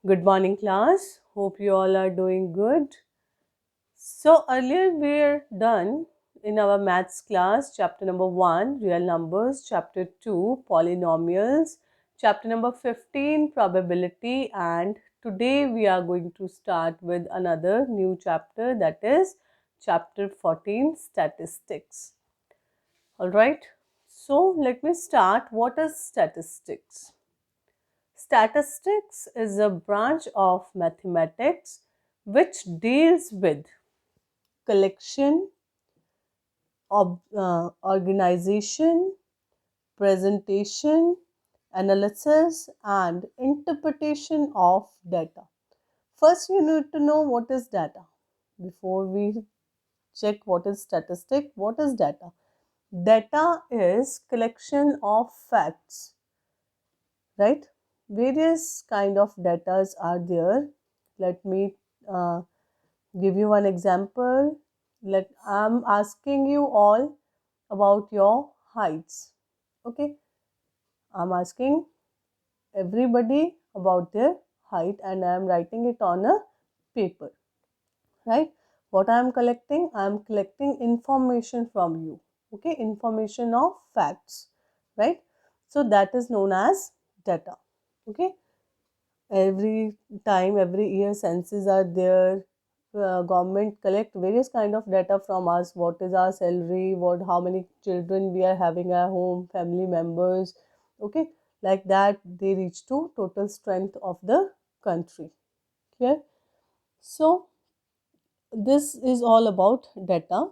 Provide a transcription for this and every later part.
Good morning, class. Hope you all are doing good. So, earlier we're done in our maths class, chapter number 1, real numbers, chapter 2, polynomials, chapter number 15, probability, and today we are going to start with another new chapter, that is chapter 14, statistics. Alright, so let me start. What is statistics? Statistics is a branch of mathematics which deals with collection, organization, presentation, analysis, and interpretation of data. First, you need to know what is data. Before we check what is statistic, what is data? Data is collection of facts, right? Various kind of datas are there. Let me uh, give you one example. I'm asking you all about your heights. Okay, I'm asking everybody about their height and I am writing it on a paper, right? What I am collecting? I am collecting information from you. Okay, information of facts, right? So that is known as data. Okay, every time, every year census are there. Government collect various kind of data from us. What is our salary, what, how many children we are having at home, family members. Okay, like that they reach to total strength of the country. Clear? So this is all about data.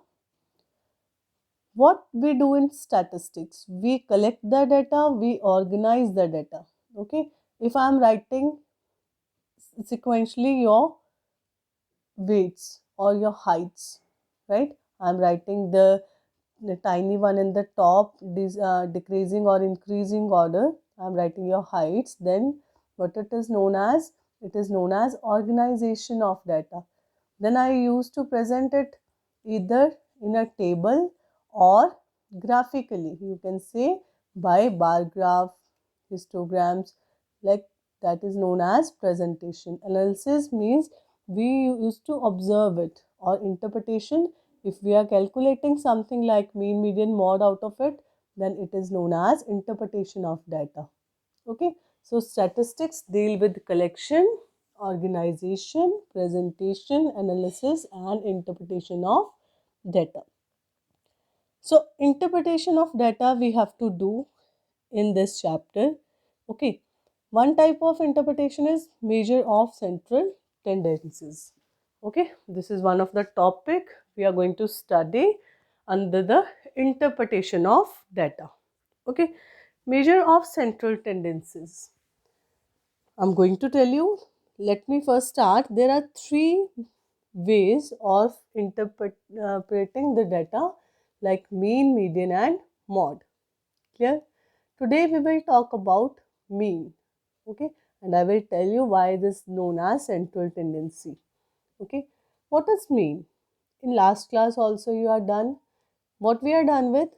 What we do in statistics, we collect the data, we organize the data. Okay, if I am writing sequentially your weights or your heights, right? I'm writing the tiny one in the top, decreasing or increasing order. I'm writing your heights. Then what it is known as? It is known as organization of data. Then I used to present it either in a table or graphically. You can say by bar graph, histograms, like that is known as presentation. Analysis means we used to observe it, or interpretation, if we are calculating something like mean, median, mode out of it, then it is known as interpretation of data. Okay, so statistics deal with collection, organization, presentation, analysis, and interpretation of data. So interpretation of data we have to do in this chapter. Okay, one type of interpretation is measure of central tendencies. Okay, this is one of the topic we are going to study under the interpretation of data. Okay, measure of central tendencies. I'm going to tell you. Let me first start. There are three ways of interpreting the data, like mean, median, and mode. Clear? Today we will talk about mean. Okay, and I will tell you why this is known as central tendency. Okay, what is mean? In last class also you are done. What we are done with?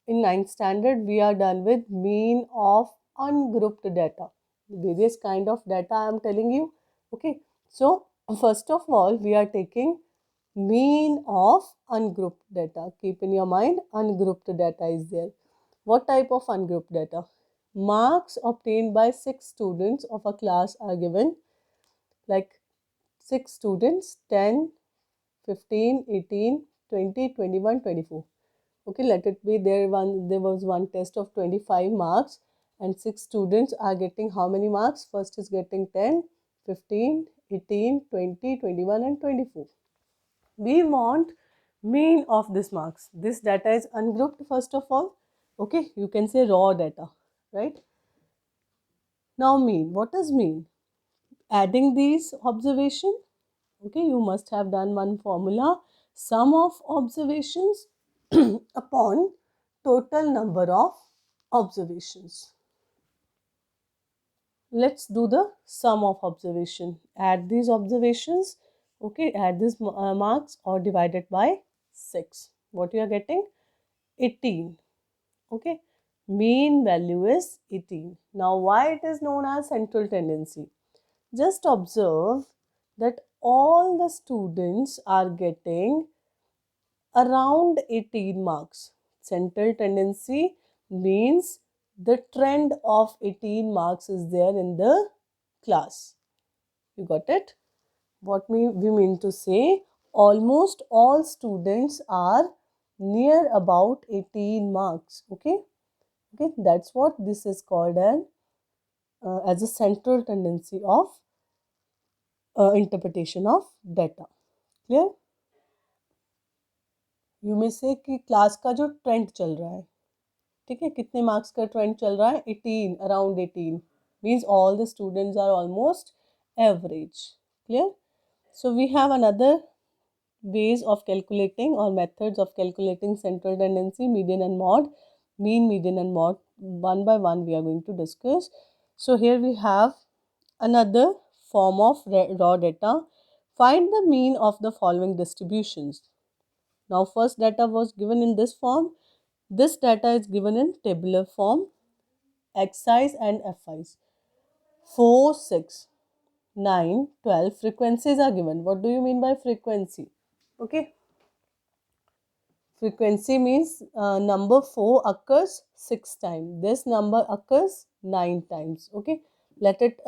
In ninth standard we are done with mean of ungrouped data. Various kind of data I am telling you. Okay, so first of all we are taking mean of ungrouped data. Keep in your mind, ungrouped data is there. What type of ungrouped data? Marks obtained by 6 students of a class are given, like 6 students, 10, 15, 18, 20, 21, 24. Okay, let it be there was one test of 25 marks and 6 students are getting how many marks? First is getting 10, 15, 18, 20, 21 and 24. We want mean of this marks. This data is ungrouped first of all. Okay, you can say raw data, right? Now mean, what is mean? Adding these observation, okay, you must have done one formula, sum of observations upon total number of observations. Let's do the sum of observation. Add these observations, okay, add these marks or divide it by 6. What you are getting? 18. Okay, mean value is 18. Now why it is known as central tendency? Just observe that all the students are getting around 18 marks. Central tendency means the trend of 18 marks is there in the class. You got it? What we mean to say, almost all students are near about 18 marks. Okay, that's what this is called as a central tendency of interpretation of data. Clear? You may से कि class का जो trend चल रहा है, ठीक है, कितने मार्क्स का ट्रेंड चल रहा है, 18, around 18 means all the students are almost average. Clear? So we have another ways of calculating or methods of calculating central tendency, median and mode, mean, median and mode. One by one we are going to discuss. So here we have another form of raw data. Find the mean of the following distributions. Now first data was given in this form. This data is given in tabular form, xis and fis. 4, 6, 9, 12 frequencies are given. What do you mean by frequency? Okay. Frequency means number 4 occurs 6 times. This number occurs 9 times. Okay. Let it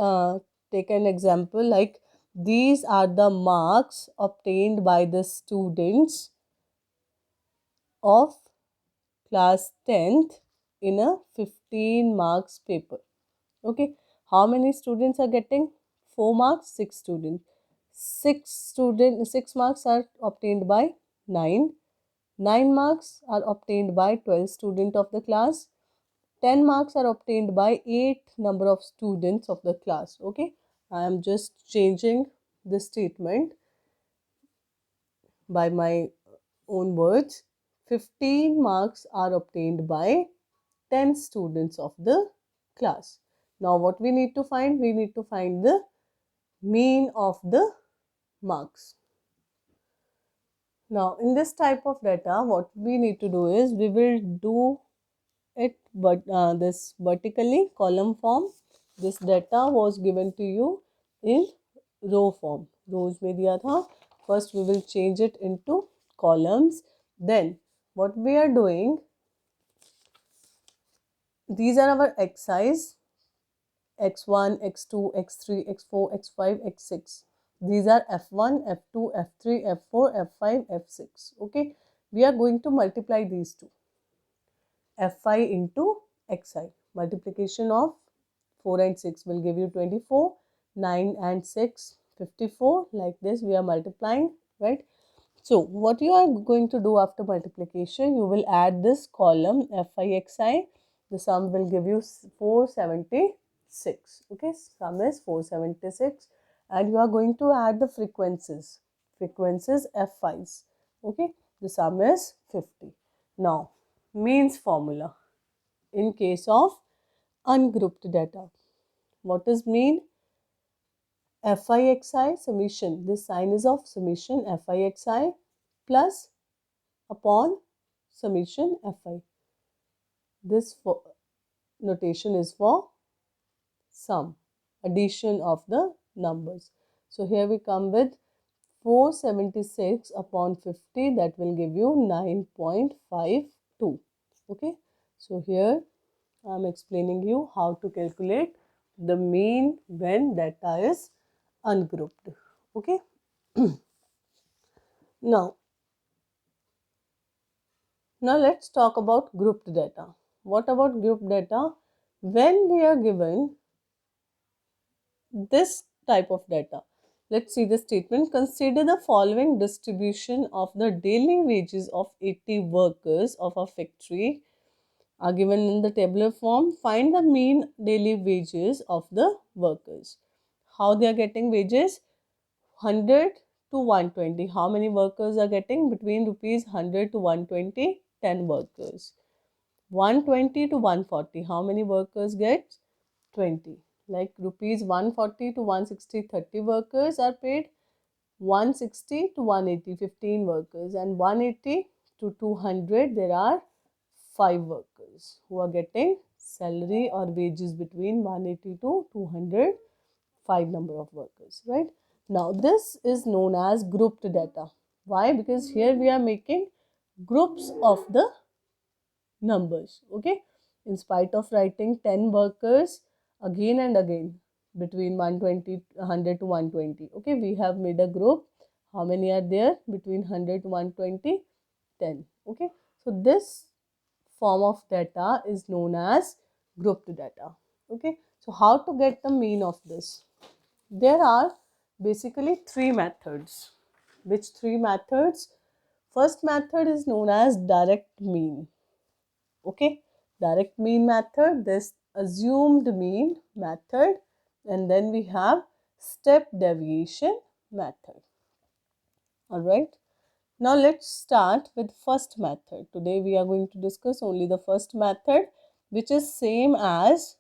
take an example like these are the marks obtained by the students of class 10th in a 15 marks paper. Okay. How many students are getting? 4 marks, 6 students. 6 marks are obtained by 9. 9 marks are obtained by 12 students of the class. 10 marks are obtained by 8 number of students of the class. Okay. I am just changing the statement by my own words. 15 marks are obtained by 10 students of the class. Now what we need to find? We need to find the mean of the marks. Now in this type of data, what we need to do is we will do it but this vertically column form. This data was given to you in row form. Rows में दिया था. First we will change it into columns. Then what we are doing, these are our xis, x1, x2, x3, x4, x5, x6. These are f1, f2, f3, f4, f5, f6. Okay, we are going to multiply these two. fi into xi. Multiplication of 4 and 6 will give you 24. 9 and 6, 54. Like this we are multiplying, right? So what you are going to do after multiplication, you will add this column fi xi. The sum will give you 476. Okay, sum is 476, and you are going to add the frequencies fi's. Okay, the sum is 50. Now means formula in case of ungrouped data. What is mean? Fixi summation. This sign is of summation Fixi plus upon summation Fi. This notation is for sum, addition of the numbers. So here we come with 476 upon 50, that will give you 9.52. Okay, so here I am explaining you how to calculate the mean when data is ungrouped. Okay. Now let's talk about grouped data. What about grouped data? When we are given this type of data, let's see the statement. Consider the following distribution of the daily wages of 80 workers of a factory are given in the tabular form. Find the mean daily wages of the workers. How they are getting wages? 100 to 120. How many workers are getting? Between rupees 100 to 120, 10 workers. 120 to 140. How many workers get? 20. Like rupees 140 to 160, 30 workers are paid. 160 to 180, 15 workers. And 180 to 200, there are 5 workers who are getting salary or wages between 180 to 200, 5 number of workers, right? Now this is known as grouped data. Why? Because here we are making groups of the numbers, okay? In spite of writing 10 workers again and again between 100 to 120, okay, we have made a group. How many are there between 100 to 120? 10, okay? So this form of data is known as grouped data, okay? So how to get the mean of this? There are basically three methods. Which three methods? First method is known as direct mean, okay? Direct mean method, this assumed mean method, and then we have step deviation method. All right. Now let's start with first method. Today we are going to discuss only the first method, which is same as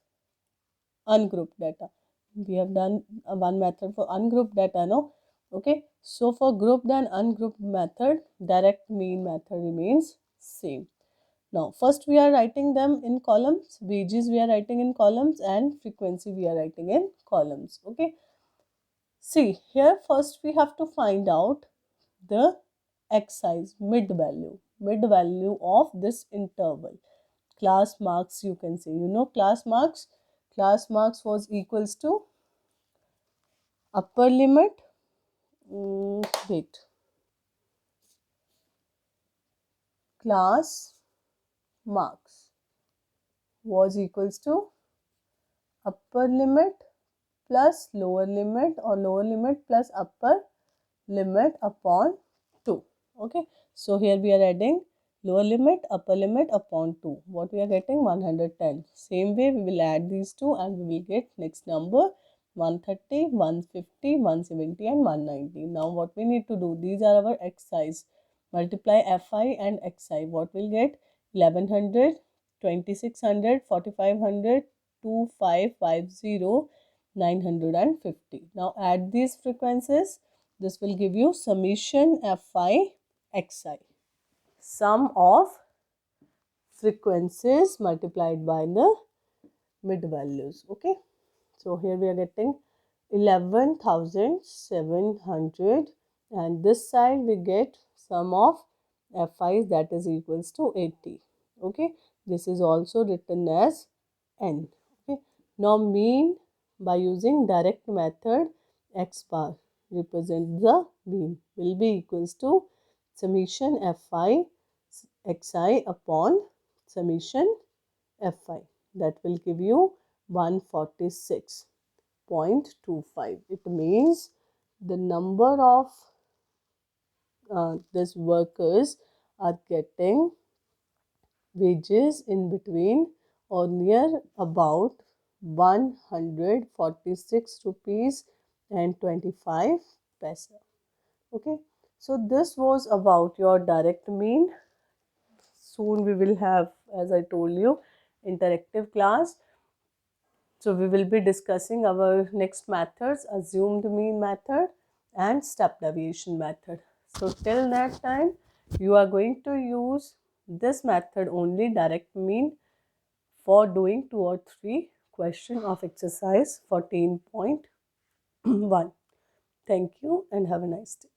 ungrouped data. We have done one method for ungrouped data, no? Okay. So for grouped and ungrouped method, direct mean method remains same. Now, first we are writing them in columns, wages we are writing in columns, and frequency we are writing in columns, okay? See, here first we have to find out the excise mid value of this interval. Class marks, you can say, class marks was equals to upper limit, class marks was equals to upper limit plus lower limit, or lower limit plus upper limit upon 2. Okay. So here we are adding lower limit, upper limit upon 2. What we are getting? 110. Same way we will add these two and we will get next number 130, 150, 170 and 190. Now what we need to do? These are our excise. Multiply Fi and Xi. What will get? 1100, 2600, 4500, 2550, 950. Now add these frequencies. This will give you summation Fi Xi. Sum of frequencies multiplied by the mid values. Okay. So here we are getting 11,700, and this side we get sum of Fi's, that is equals to 80. Okay. This is also written as N. Okay. Now mean by using direct method, X bar represent the mean will be equals to summation Fi Xi upon summation Fi. That will give you 146.25. It means the number of these workers are getting wages in between or near about 146 rupees and 25 paisa. Okay. So this was about your direct mean. Soon we will have, as I told you, interactive class. So we will be discussing our next methods, assumed mean method and step deviation method. So till that time, you are going to use this method only, direct mean, for doing 2 or 3 questions of exercise 14.1. Thank you and have a nice day.